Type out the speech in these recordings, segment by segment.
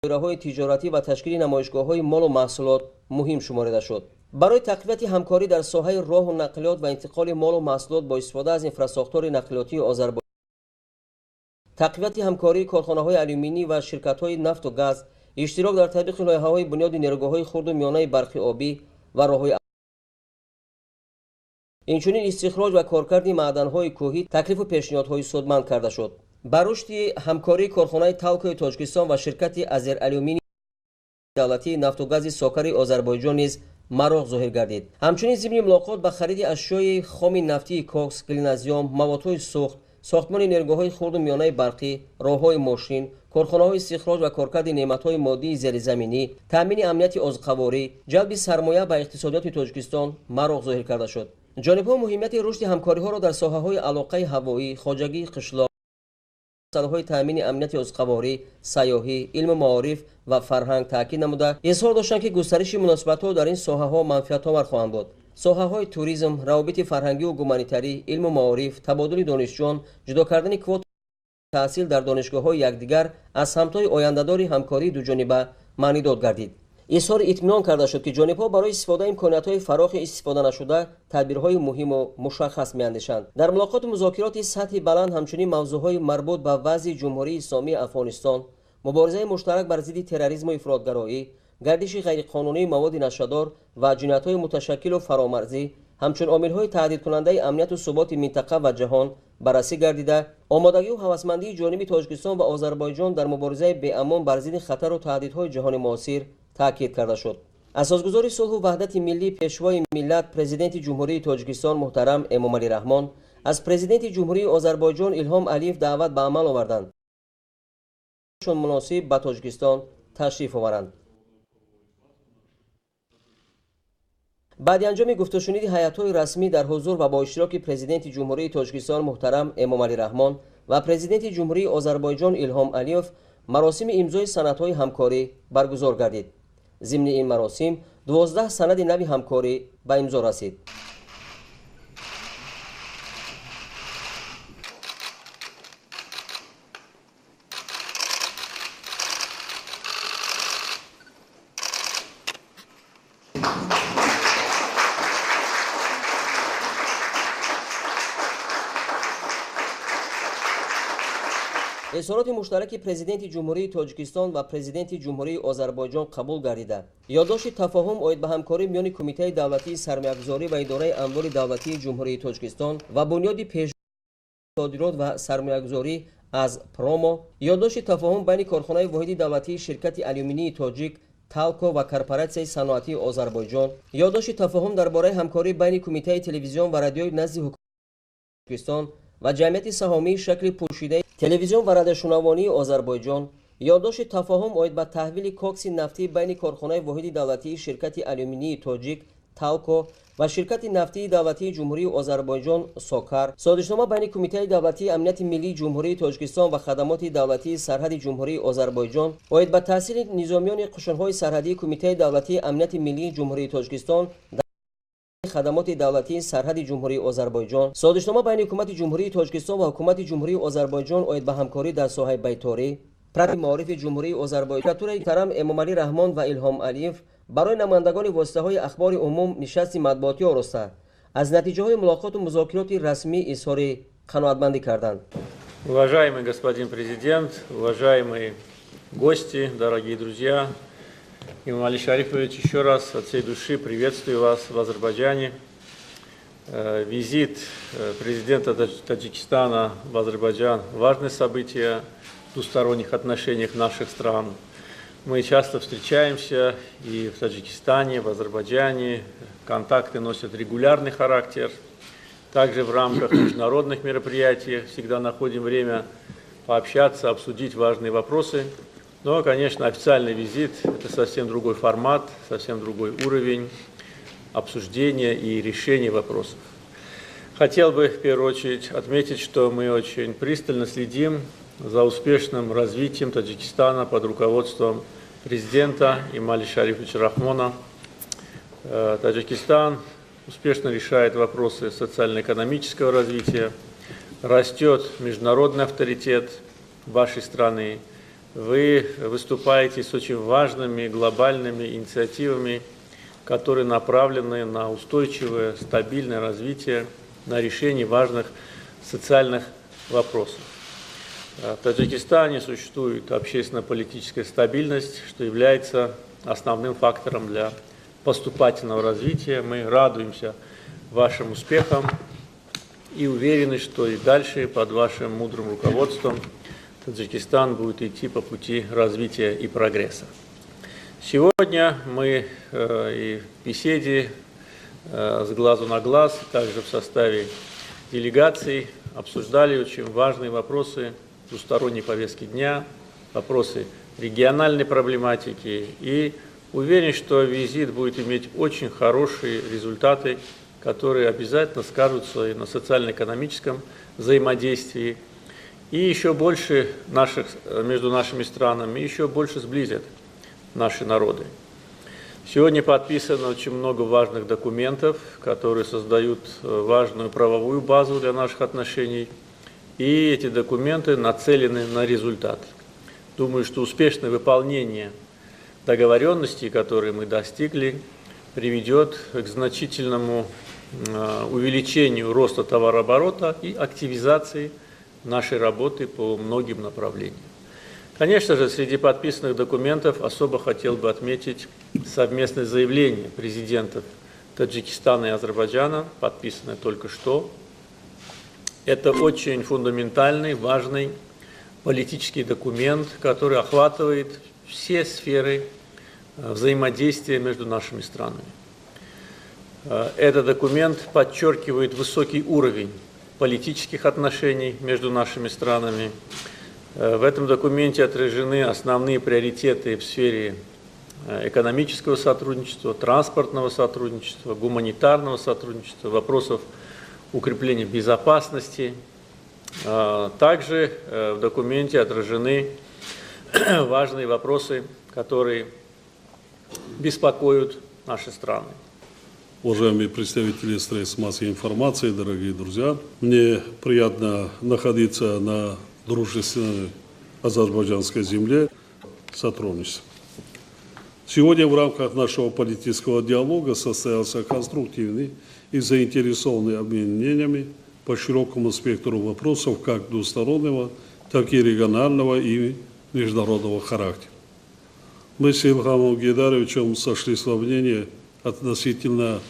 доираҳои тиҷоратӣ ва ташкили намоишгоҳҳои молу маҳсулот муҳим шуморида шуд. барои тақвияти ҳамкорӣ дар соҳаи роҳу нақлиёт ва интиқоли молу маҳсулот бо истифода аз инфраструктураи нақлиётии Озарбойҷон, тақвияти ҳамкории корхонаҳои алюминӣ ва ширкатҳои нафту газ, иштирок дар татбиқи лоиҳаҳои бунёди нерӯгоҳҳои хурду миёнаи барқи обӣ ва роҳҳои инчунин истихроҷ ва коркарди маъданҳои кӯҳӣ таклифу пешниҳодҳои судманд карда шуд. ба рушди ҳамкории корхонаи Талкои Тоҷикистон ва ширкати Азералюминии давлатии нафту гази Сокари Озарбойҷон низ мароғ зоҳир гардид. ҳамчунин зимни мулоқот ба хариди ашёи хоми нафтии кокс, глинозём, маводҳои сӯхт, сохтмони нерӯгоҳҳои хурду миёнаи барқӣ, роҳҳои мошин, корхонаҳои истихроҷ ва коркарди неъматҳои моддии зеризаминӣ, таъмини амнияти озиқаворӣ, ҷалби сармоя ба иқтисодиёти Тоҷикистон мароғ зоҳир карда шуд. ҷонибҳо муҳимияти рушди ҳамкориҳоро дар соҳаҳои алоқаи ҳавоӣ, хоҷагии қишлоқ, масъалаҳои таъмини амнияти озиқаворӣ, сайёҳӣ, илму маориф ва фарҳанг таъкид намуда, изҳор доштанд, ки густариши муносибатҳо дар ин соҳаҳо манфиатовар хоҳанд буд. соҳаҳои туризм, равобити фарҳангиву гуманитарӣ, илму маориф, табодули донишҷӯён, ҷудо кардани квотаи таҳсил дар донишгоҳҳои якдигар аз самтҳои ояндадори ҳамкории дуҷониба маънидод гардид. изҳори итминон карда шуд, ки ҷонибҳо барои истифодаи имкониятҳои фарохи истифоданашуда тадбирҳои муҳиму мушаххас меандешанд. дар мулоқоту музокироти сатҳи баланд ҳамчунин мавзӯъҳои марбут ба вазъи ҷумҳурии исломии Афғонистон, муборизаи муштарак бар зидди терроризму ифротгароӣ, гардиши ғайриқонунии маводи нашадор ва ҷиноятҳои муташаккилу фаромарзӣ ҳамчун омилҳои таҳдидкунандаи амнияту суботи минтақа ва ҷаҳон баррасӣ гардида, омодагию ҳавасмандии ҷониби Тоҷикистон ва Озарбойҷон дар муборизаи беамон бар зидди хатару таҳдидҳои ҷаҳони муосир таъкид карда шуд. асосгузори сулҳу ваҳдати миллӣ, пешвои миллат, президенти ҷумҳурии Тоҷикистон муҳтарам Эмомалӣ Раҳмон аз президенти ҷумҳурии Озарбойҷон Илҳом Алиев даъват ба амал оварданд чун муносиб ба Тоҷикистон ташриф оваранд. баъди анҷоми гуфтушуниди ҳайатҳои расмӣ дар ҳузур ва бо иштироки президенти ҷумҳурии Тоҷикистон муҳтарам Эмомалӣ Раҳмон ва президенти ҷумҳурии Озарбойҷон Илҳом Алиев, маросими имзои санадҳои ҳамкорӣ баргузор гардид. зимни ин маросим 12 санади нави ҳамкорӣ ба имзо расид. изҳороти муштараки президенти ҷумҳурии Тоҷикистон ва президенти ҷумҳурии Озарбойҷон қабул гардида, ёддошти тафоҳум оид ба ҳамкорӣ миёни Кумитаи давлатии сармоягузорӣ ва идораи амвори давлатии ҷумҳурии Тоҷикистон ва бунёди содирот ва сармоягузорӣ аз промо, ёддошти тафоҳум байни корхонаи воҳиди давлатии ширкати алюминии тоҷик Талко ва корпоратсияи саноатии Озарбойҷон, ёддошти тафоҳум дар бораи ҳамкорӣ байни Кумитаи телевизион ва радиои назди ҳукумати Тоҷикистон ва ҷамъияти саҳомии шакли пӯшидаи телевизион ва радиошунавонии Озарбойҷон, ёддошти тафоҳум оид ба таҳвили кокси нафтӣ байни корхонаи воҳиди давлатии ширкати алюминии тоҷик Талко ва ширкати нафтии давлатии ҷумҳурии Озарбойҷон Сокар, содишнома байни Кумитаи давлатии амнияти миллии ҷумҳурии Тоҷикистон ва хадамоти давлатии сарҳади ҷумҳурии Озарбойҷон оид ба таҳсили низомиёни қушунҳои сарҳадии Кумитаи давлатии амнияти миллии ҷумҳурии Тоҷикистон хадамоти давлатии сарҳади ҷумҳурии Озарбойҷон, содишнома байни ҳукумати ҷумҳурии Тоҷикистон ва ҳукумати ҷумҳурии Озарбойҷон оид ба ҳамкорӣ дар соҳаи байторӣ, прати маорифи ҷумҳурии Озарбойҷон, катураи муҳтарам Эмомалӣ Раҳмон ва Илҳом Алиев барои намояндагони воситаҳои ахбори умум нишасти матбуотӣ ороста аз натиҷаҳои мулоқоту музокироти расмӣ изҳори қаноатмандӣ карданд. Уважаемый господин президент, уважаемые гости, дорогие друзья, Эмомалӣ Шарифович, еще раз от всей души приветствую вас в Азербайджане. Визит президента Таджикистана в Азербайджан – важное событие в двусторонних отношениях наших стран. Мы часто встречаемся и в Таджикистане, и в Азербайджане. Контакты носят регулярный характер. Также в рамках международных мероприятий всегда находим время пообщаться, обсудить важные вопросы. Но, конечно, официальный визит – это совсем другой формат, совсем другой уровень обсуждения и решения вопросов. Хотел бы в первую очередь отметить, что мы очень пристально следим за успешным развитием Таджикистана под руководством президента Эмомалӣ Шарифовича Рахмона. Таджикистан успешно решает вопросы социально-экономического развития, растет международный авторитет вашей страны. вы выступаете с очень важными глобальными инициативами, которые направлены на устойчивое, стабильное развитие, на решение важных социальных вопросов. В Таджикистане существует общественно-политическая стабильность, что является основным фактором для поступательного развития. Мы радуемся вашим успехам и уверены, что и дальше под вашим мудрым руководством Таджикистан будет идти по пути развития и прогресса. Сегодня мы и в беседе с глазу на глаз, также в составе делегаций обсуждали очень важные вопросы двусторонней повестки дня, вопросы региональной проблематики, и уверен, что визит будет иметь очень хорошие результаты, которые обязательно скажутся и на социально-экономическом взаимодействии, и еще больше между нашими странами, еще больше сблизят наши народы. Сегодня подписано очень много важных документов, которые создают важную правовую базу для наших отношений, и эти документы нацелены на результат. Думаю, что успешное выполнение договоренностей, которые мы достигли, приведет к значительному увеличению роста товарооборота и активизации нашей работы по многим направлениям. Конечно же, среди подписанных документов особо хотел бы отметить совместное заявление президентов Таджикистана и Азербайджана, подписанное только что. Это очень фундаментальный, важный политический документ, который охватывает все сферы взаимодействия между нашими странами. Этот документ подчеркивает высокий уровень политических отношений между нашими странами. В этом документе отражены основные приоритеты в сфере экономического сотрудничества, транспортного сотрудничества, гуманитарного сотрудничества, вопросов укрепления безопасности. Также в документе отражены важные вопросы, которые беспокоят наши страны. Уважаемые представители средств массовой информации, дорогие друзья, мне приятно находиться на дружественной азербайджанской земле сотрудничества. Сегодня в рамках нашего политического диалога состоялся конструктивный и заинтересованный обмен мнениями по широкому спектру вопросов как двустороннего, так и регионального и международного характера. Мы с Ильхамом Гейдаровичем сошлись во мнении относительно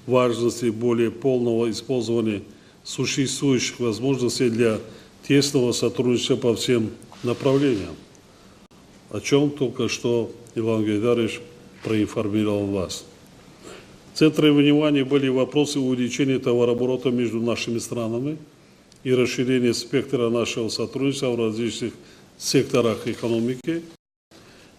важности более полного использования существующих возможностей для тесного сотрудничества по всем направлениям, о чем только что Иван Гейдарович проинформировал вас. Центром внимания были вопросы увеличения товарооборота между нашими странами и расширения спектра нашего сотрудничества в различных секторах экономики.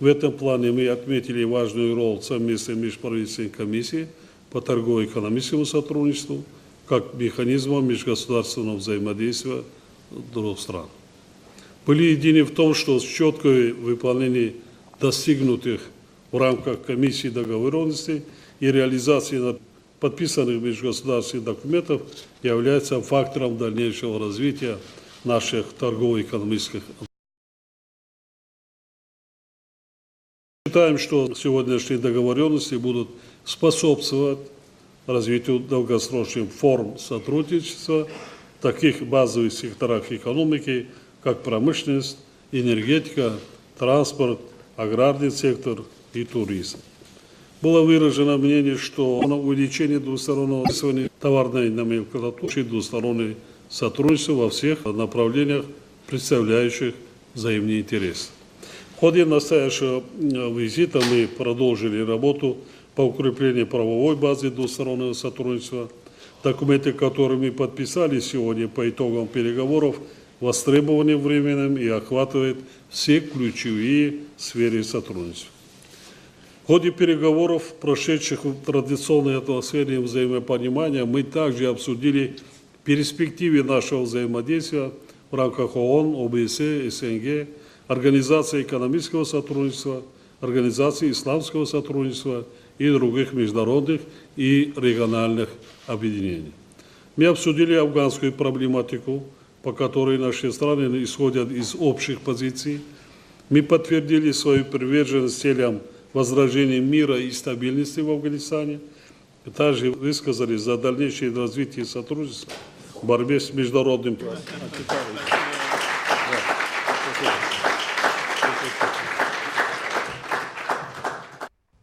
В этом плане мы отметили важную роль совместной межправительственной комиссии по торгово-экономическому сотрудничеству как механизма межгосударственного взаимодействия двух стран. Были едины в том, что четкое выполнение достигнутых в рамках комиссии договоренностей и реализации подписанных межгосударственных документов является фактором дальнейшего развития наших торгово-экономических отношений. Считаем, что сегодняшние договоренности будут способствовать развитию долгосрочных форм сотрудничества в таких базовых секторах экономики, как промышленность, энергетика, транспорт, аграрный сектор и туризм. Было выражено мнение, что увеличение двустороннего товарной номенклатуры и двустороннее сотрудничество во всех направлениях, представляющих взаимный интерес. В ходе настоящего визита мы продолжили работу по укреплению правовой базы двустороннего сотрудничества. Документы, которые мы подписали сегодня по итогам переговоров, востребованы временем и охватывают все ключевые сферы сотрудничества. В ходе переговоров, прошедших в традиционной атмосфере взаимопонимания, мы также обсудили перспективы нашего взаимодействия в рамках ООН, ОБСЕ, СНГ, Организации экономического сотрудничества, Организации исламского сотрудничества и других международных и региональных объединений. Мы обсудили афганскую проблематику, по которой наши страны исходят из общих позиций, Мы подтвердили свою приверженность целям возрождения мира и стабильности в Афганистане. Также высказали за дальнейшее развитие сотрудничества в борьбе с международным.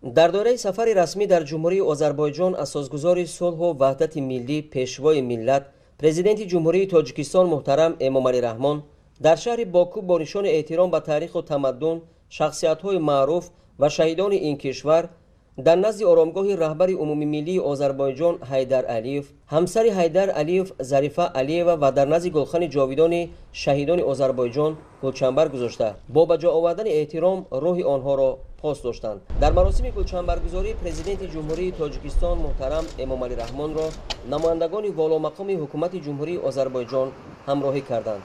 дар доираи сафари расмӣ дар ҷумҳурии озарбойҷон асосгузори сулҳу ваҳдати миллӣ пешвои миллат президенти ҷумҳурии тоҷикистон муҳтарам эмомалӣ раҳмон дар шаҳри боку бо нишони эҳтиром ба таъриху тамаддун шахсиятҳои маъруф ва шаҳидони ин кишвар дар назди оромгоҳи раҳбари умумии миллии озарбойҷон ҳайдар алиев ҳамсари ҳайдар алиев зарифа алиева ва дар назди гулхани ҷовидони шаҳидони озарбойҷон гулчанбар гузошта бо ба ҷо овардани эҳтиром рӯҳи онҳоро пост доштанд. дар маросими гулчанбаргузорӣ президенти ҷумҳурии тоҷикистон муҳтарам эмомалӣ раҳмонро намояндагони воломақоми ҳукумати ҷумҳурии озарбойҷон ҳамроҳӣ карданд.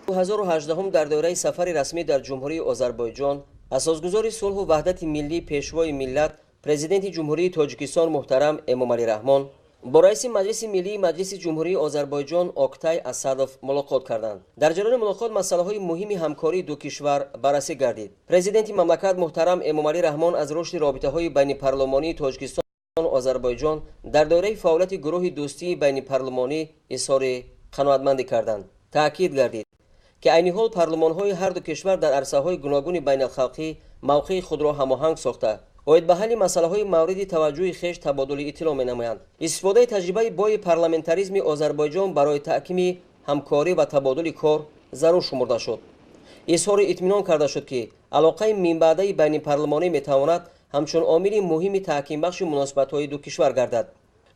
2018 дар доираи сафари расмӣ дар ҷумҳурии озарбойҷон асосгузори сулҳу ваҳдати миллӣ пешвои миллат президенти ҷумҳурии тоҷикистон муҳтарам эмомалӣ раҳмон бо раиси маҷлиси миллии маҷлиси ҷумҳурии озарбойҷон октай асадов мулоқот карданд. дар ҷараёни мулоқот масъалаҳои муҳими ҳамкории ду кишвар баррасӣ гардид. президенти мамлакат муҳтарам эмомалӣ раҳмон аз рушди робитаҳои байнипарлумонии тоҷикистон озарбойҷон дар доираи фаъолияти гурӯҳи дӯстии байнипарлумонӣ изҳори қаноатмандӣ карданд. таъкид гардид ки айни ҳол парлумонҳои ҳарду кишвар дар арсаҳои гуногуни байналхалқӣ мавқеи худро ҳамоҳанг сохта оид ба ҳалли масъалаҳои мавриди таваҷҷӯҳи хеш табодули иттилоъ менамоянд. истифодаи таҷрибаи бои парламентаризми озарбойҷон барои таҳкими ҳамкорӣ ва табодули кор зарур шумурда шуд. изҳори итминон карда шуд ки алоқаи минбаъдаи байнипарлумонӣ метавонад ҳамчун омили муҳими таҳкимбахши муносибатҳои ду кишвар гардад.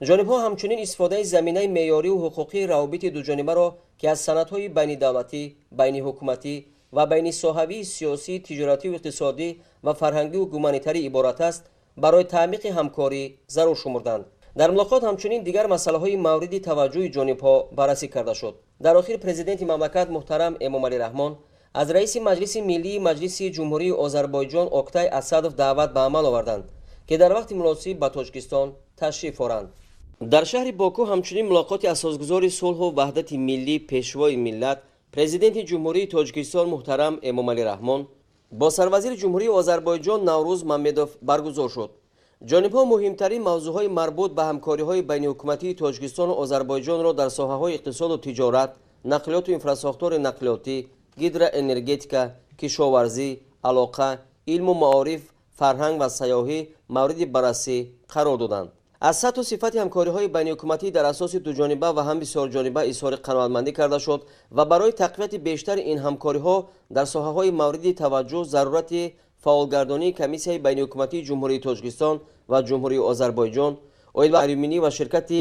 ҷонибҳо ҳамчунин истифодаи заминаи меъёрию ҳуқуқии равобити дуҷонибаро ки аз санадҳои байнидавлатӣ, байниҳукуматӣ ва байнисоҳавии сиёсӣ, тиҷоратию иқтисодӣ ва фарҳангию гуманитарӣ иборат аст, барои таъмиқи ҳамкорӣ зарур шумурданд. дар мулоқот ҳамчунин дигар масъалаҳои мавриди таваҷҷӯҳи ҷонибҳо баррасӣ карда шуд. дар охир президенти мамлакат муҳтарам эмомалӣ раҳмон аз раиси маҷлиси миллии маҷлиси ҷумҳурии озарбойҷон октай асадов даъват ба амал оварданд ки дар вақти муносиб ба тоҷикистон ташриф оранд. дар шаҳри боку ҳамчунин мулоқоти асосгузори сулҳу ваҳдати миллӣ пешвои миллат президенти ҷумҳурии тоҷикистон муҳтарам эмомалӣ раҳмон бо сарвазири ҷумҳурии озарбойҷон наврӯз мамедов баргузор шуд. ҷонибҳо муҳимтарин мавзӯъҳои марбут ба ҳамкориҳои байниҳукуматии тоҷикистону озарбойҷонро дар соҳаҳои иқтисоду тиҷорат, нақлиёту инфраструктураи нақлиётӣ, гидроэнергетика, кишоварзӣ, алоқа, илму маориф, фарҳанг ва сайёҳӣ мавриди баррасӣ қарор доданд. аз сатҳу сифати ҳамкориҳои байниҳукуматӣ дар асоси дуҷониба ва ҳам бисёрҷониба изҳори қаноатмандӣ карда шуд ва барои тақвияти бештари ин ҳамкориҳо дар соҳаҳои мавриди таваҷҷӯҳ зарурати фаъолгардонии комиссияи байниҳукуматии ҷумҳурии тоҷикистон ва ҷумҳурии озарбойҷон оид ба алюминӣ ва ширкати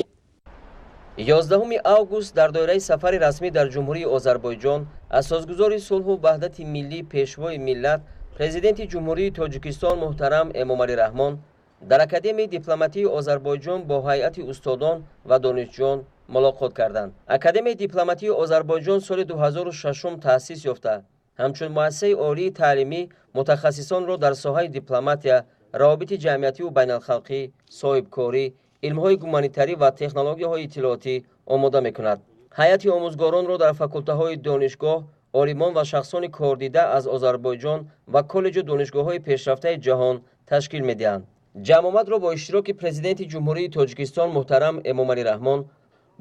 11 август дар доираи сафари расмӣ дар ҷумҳурии озарбойҷон асосгузори сулҳу ваҳдати миллӣ пешвои миллат президенти ҷумҳурии тоҷикистон муҳтарам эмомалӣ раҳмон дар академияи дипломатии озарбойҷон бо ҳайати устодон ва донишҷӯён мулоқот карданд. академияи дипломатии озарбойҷон соли 2006 таъсис ёфта ҳамчун муассисаи олии таълимӣ мутахассисонро дар соҳаи дипломатия, равобити ҷамъиятиву байналхалқӣ, соҳибкорӣ, илмҳои гуманитарӣ ва технологияҳои иттилоотӣ омода мекунад. ҳайати омӯзгоронро дар факултаҳои донишгоҳ, олимон ва шахсони кордида аз озарбойҷон ва коллеҷу донишгоҳҳои пешрафтаи ҷаҳон ташкил медиҳанд. ҷамъомадро бо иштироки президенти ҷумҳурии тоҷикистон муҳтарам эмомалӣ раҳмон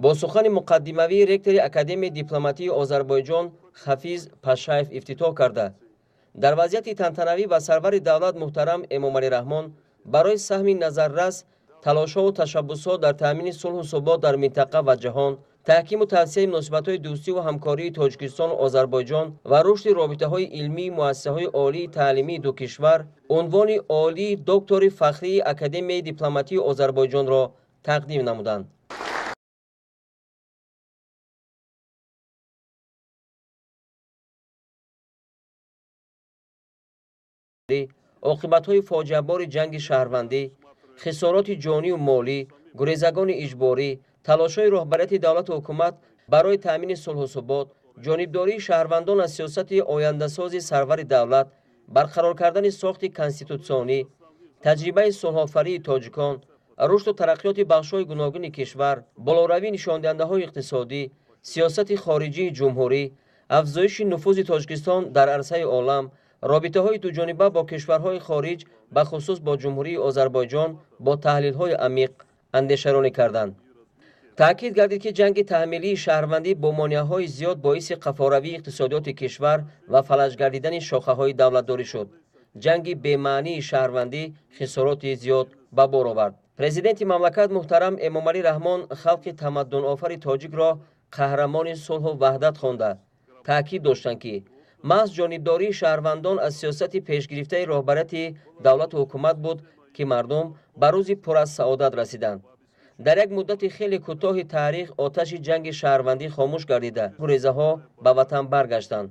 бо сухани муқаддимавии ректори академияи дипломатии озарбойҷон хафиз пашаев ифтитоҳ карда дар вазъияти тантанавӣ ва сарвари давлат муҳтарам эмомалӣ раҳмон барои саҳми назаррас талошҳову ташаббусҳо дар таъмини сулҳу собот дар минтақа ва ҷаҳон, таҳкиму тавсияи муносибатҳои дӯстиву ҳамкории Тоҷикистону Озарбойҷон ва рушди робитаҳои илмии муассисаҳои олии таълимии ду кишвар унвони олии доктори фахрии Академияи дипломатии Озарбойҷонро тақдим намуданд. оқибатҳои фоҷиабори ҷанги шаҳрвандӣ, хисороти ҷонию молӣ, гурезагони иҷборӣ, талошҳои роҳбарияти давлату ҳукумат барои таъмини сулҳу субот, ҷонибдории шаҳрвандон аз сиёсати ояндасози сарвари давлат, барқарор кардани сохти конститутсионӣ, таҷрибаи сулҳофарии тоҷикон, рушду тараққиёти бахшҳои гуногуни кишвар, болоравии нишондиҳандаҳои иқтисодӣ, сиёсати хориҷии ҷумҳурӣ, афзоиши нуфузи Тоҷикистон дар арсаи олам, робитаҳои дуҷониба бо кишварҳои хориҷ, бахусус бо ҷумҳурии Озарбойҷон бо таҳлилҳои амиқ андешаронӣ карданд. таъкид гардид ки ҷанги таҳмилии шаҳрвандӣ бо монеаҳои зиёд боиси қафоравии иқтисодиёти кишвар ва фалаҷ гардидани шохаҳои давлатдорӣ шуд. ҷанги бемаънии шаҳрвандӣ хисороти зиёд ба бор овард. президенти мамлакат муҳтарам Эмомалӣ Раҳмон халқи тамаддунофари тоҷикро қаҳрамони сулҳу ваҳдат хонда, таъкид доштанд ки маҳз ҷонибдории шаҳрвандон аз сиёсати пешгирифтаи роҳбарияти давлату ҳукумат буд ки мардум ба рӯзи пур аз саодат расиданд. дар як муддати хеле кӯтоҳи таърих оташи ҷанги шаҳрвандӣ хомӯш гардида, гурезаҳо ба ватан баргаштанд.